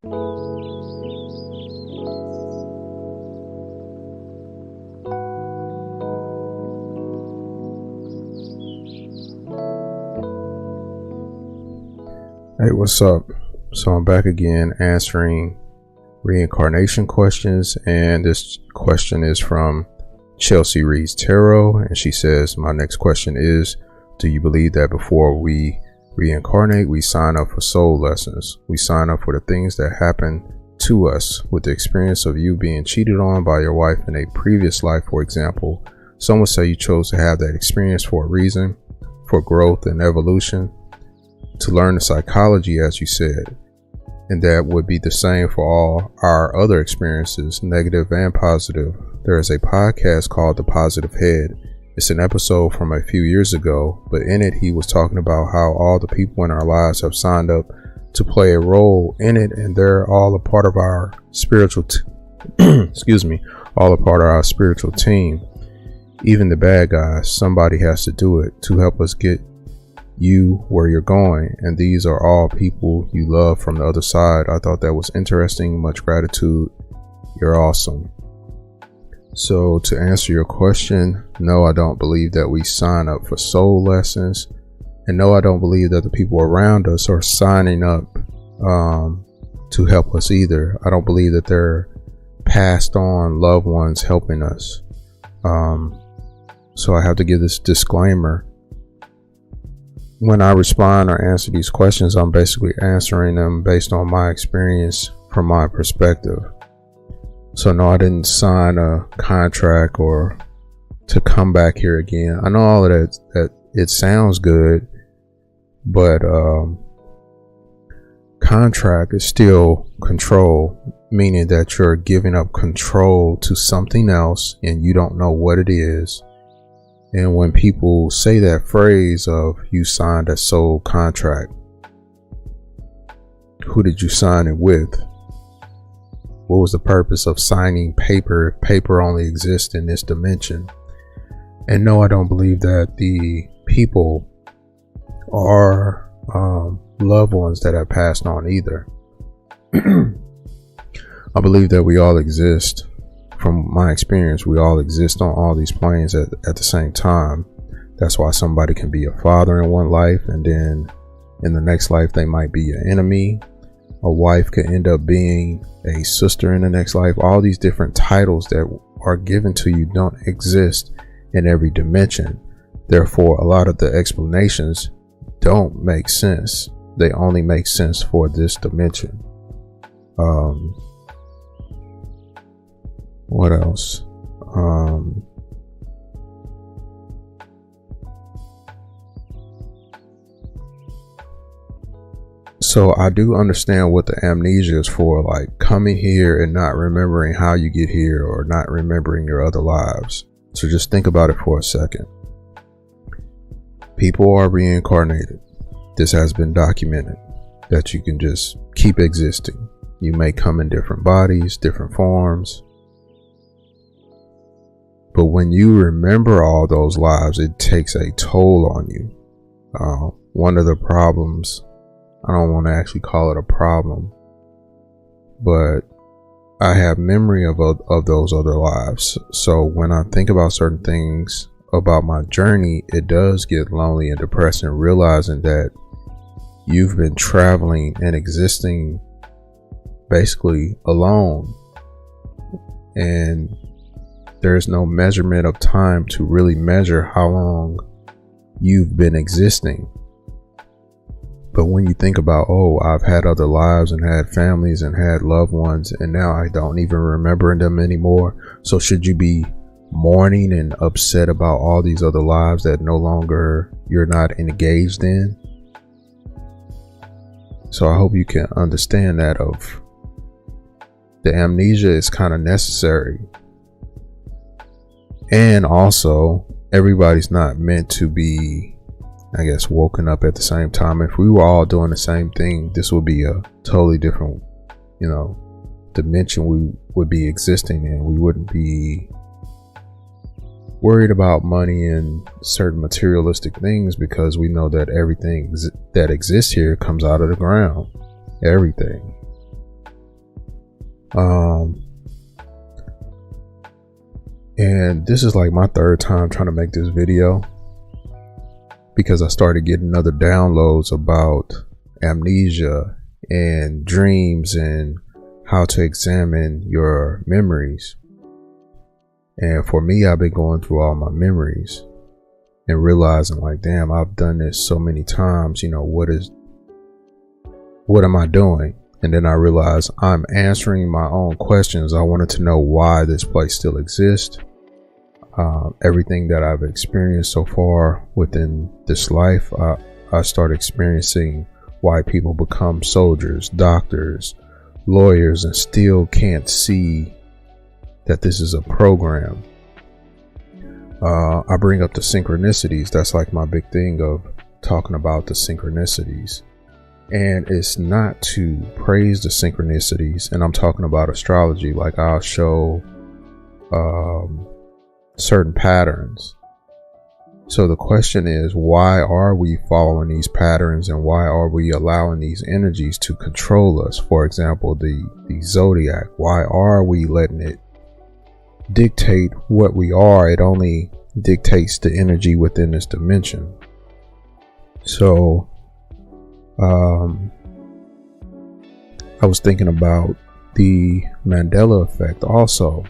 Hey, what's up? So I'm back again answering reincarnation questions, and this question is from Chelsea Reads Tarot, and she says, my next question is, do you believe that before we reincarnate, we sign up for soul lessons? We sign up for the things that happen to us. With the experience of you being cheated on by your wife in a previous life, for example, some would say you chose to have that experience for a reason, for growth and evolution, to learn the psychology, as you said. And that would be the same for all our other experiences, negative and positive. There is a podcast called The Positive Head. It's an episode from a few years ago, but in it he was talking about how all the people in our lives have signed up to play a role in it, and they're all a part of our spiritual all a part of our spiritual team. Even the bad guys, somebody has to do it to help us get you where you're going, and these are all people you love from the other side. I thought that was interesting. Much gratitude. You're awesome. So to answer your question, no, I don't believe that we sign up for soul lessons, and no, I don't believe that the people around us are signing up to help us either. I don't believe that they're passed on loved ones helping us. So I have to give this disclaimer. When I respond or answer these questions, I'm basically answering them based on my experience from my perspective. So no, I didn't sign a contract or to come back here again. I know all of that it sounds good, but contract is still control, meaning that you're giving up control to something else and you don't know what it is. And when people say that phrase of you signed a soul contract, who did you sign it with? What was the purpose of signing paper? Paper only exists in this dimension. And no, I don't believe that the people are loved ones that have passed on either. I believe that we all exist. From my experience, we all exist on all these planes at the same time. That's why somebody can be a father in one life, and then in the next life they might be an enemy. A wife could end up being a sister in the next life. All these different titles that are given to you don't exist in every dimension. Therefore, a lot of the explanations don't make sense. They only make sense for this dimension. What else? So I do understand what the amnesia is for, like coming here and not remembering how you get here or not remembering your other lives. So just think about it for a second. People are reincarnated. This has been documented, that you can just keep existing. You may come in different bodies, different forms. But when you remember all those lives, it takes a toll on you. One of the problems, I don't want to actually call it a problem, but I have memory of those other lives. So when I think about certain things about my journey, it does get lonely and depressing, realizing that you've been traveling and existing basically alone, and there's no measurement of time to really measure how long you've been existing. But when you think about, oh, I've had other lives and had families and had loved ones, and now I don't even remember them anymore. So should you be mourning and upset about all these other lives that no longer you're not engaged in? So I hope you can understand that of the amnesia is kind of necessary. And also, everybody's not meant to be, I guess, woken up at the same time. If we were all doing the same thing, this would be a totally different, dimension we would be existing in. We wouldn't be worried about money and certain materialistic things, because we know that everything that exists here comes out of the ground. Everything. And this is like my third time trying to make this video, because I started getting other downloads about amnesia and dreams and how to examine your memories. And for me, I've been going through all my memories and realizing, like, damn, I've done this so many times. What am I doing? And then I realized I'm answering my own questions. I wanted to know why this place still exists. Everything that I've experienced so far within this life, I started experiencing why people become soldiers, doctors, lawyers, and still can't see that this is a program. I bring up the synchronicities. That's like my big thing of talking about the synchronicities. And it's not to praise the synchronicities. And I'm talking about astrology. Like, I'll show certain patterns. So the question is, why are we following these patterns, and why are we allowing these energies to control us? For example, the zodiac. Why are we letting it dictate what we are? It only dictates the energy within this dimension. So I was thinking about the Mandela effect also.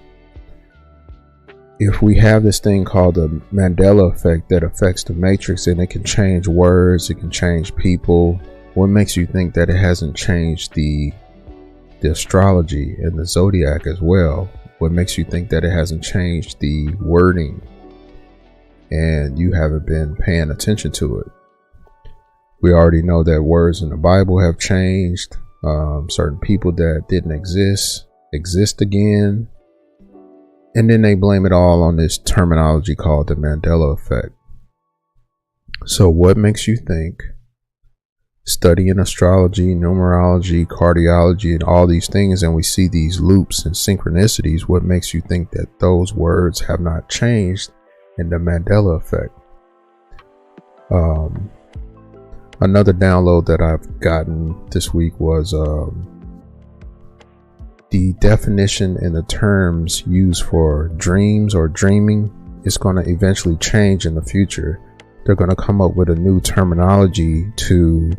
If we have this thing called the Mandela effect that affects the matrix, and it can change words, it can change people, what makes you think that it hasn't changed the astrology and the zodiac as well? What makes you think that it hasn't changed the wording and you haven't been paying attention to it? We already know that words in the Bible have changed. Certain people that didn't exist again. And then they blame it all on this terminology called the Mandela effect. So what makes you think studying astrology, numerology, cardiology, and all these things, and we see these loops and synchronicities, what makes you think that those words have not changed in the Mandela effect? Another download that I've gotten this week was the definition and the terms used for dreams or dreaming is going to eventually change in the future. They're going to come up with a new terminology to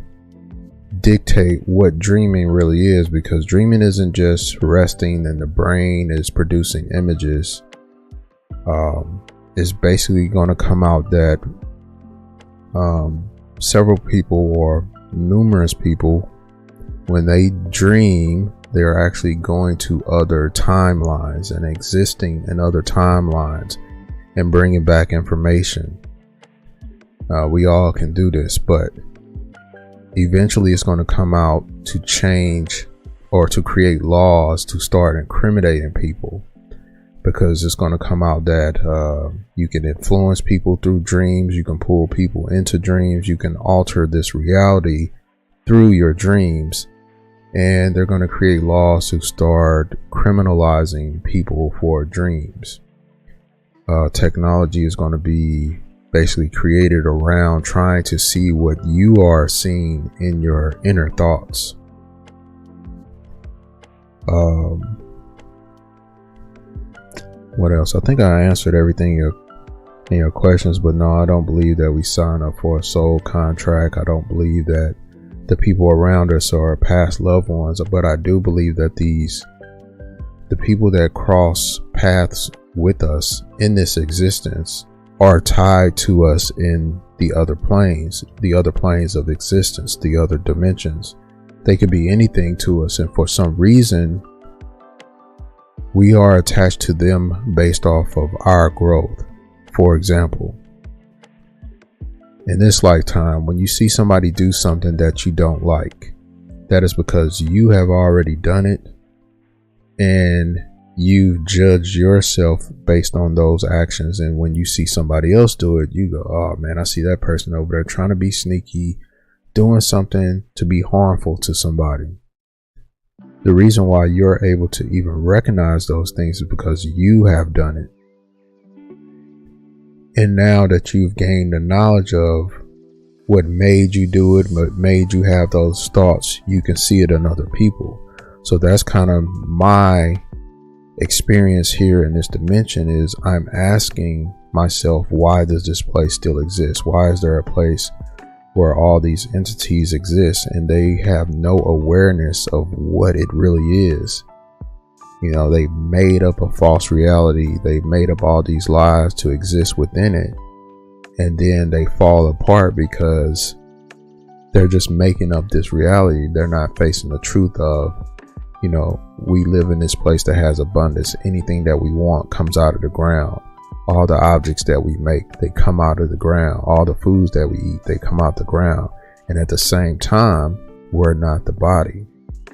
dictate what dreaming really is, because dreaming isn't just resting and the brain is producing images. It's basically going to come out that several people, or numerous people, when they dream, they're actually going to other timelines and existing in other timelines and bringing back information. We all can do this, but eventually it's going to come out to change or to create laws to start incriminating people, because it's going to come out that you can influence people through dreams, you can pull people into dreams, you can alter this reality through your dreams. And they're going to create laws to start criminalizing people for dreams. Technology is going to be basically created around trying to see what you are seeing in your inner thoughts. What else? I think I answered everything in your questions, but no, I don't believe that we sign up for a soul contract. I don't believe that the people around us are past loved ones, but I do believe that the people that cross paths with us in this existence are tied to us in the other planes of existence, the other dimensions. They could be anything to us, and for some reason we are attached to them based off of our growth. For example, in this lifetime, when you see somebody do something that you don't like, that is because you have already done it and you judge yourself based on those actions. And when you see somebody else do it, you go, oh man, I see that person over there trying to be sneaky, doing something to be harmful to somebody. The reason why you're able to even recognize those things is because you have done it. And now that you've gained the knowledge of what made you do it, what made you have those thoughts, you can see it in other people. So that's kind of my experience here in this dimension. Is I'm asking myself, why does this place still exist? Why is there a place where all these entities exist and they have no awareness of what it really is? You know, they made up a false reality. They made up all these lies to exist within it. And then they fall apart because they're just making up this reality. They're not facing the truth of, you know, we live in this place that has abundance. Anything that we want comes out of the ground. All the objects that we make, they come out of the ground. All the foods that we eat, they come out the ground. And at the same time, we're not the body.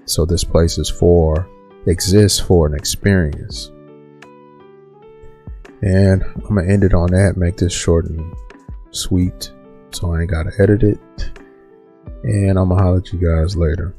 So this place exists for an experience. And I'm gonna end it on that, make this short and sweet so I ain't gotta edit it. And I'm gonna holler at you guys later.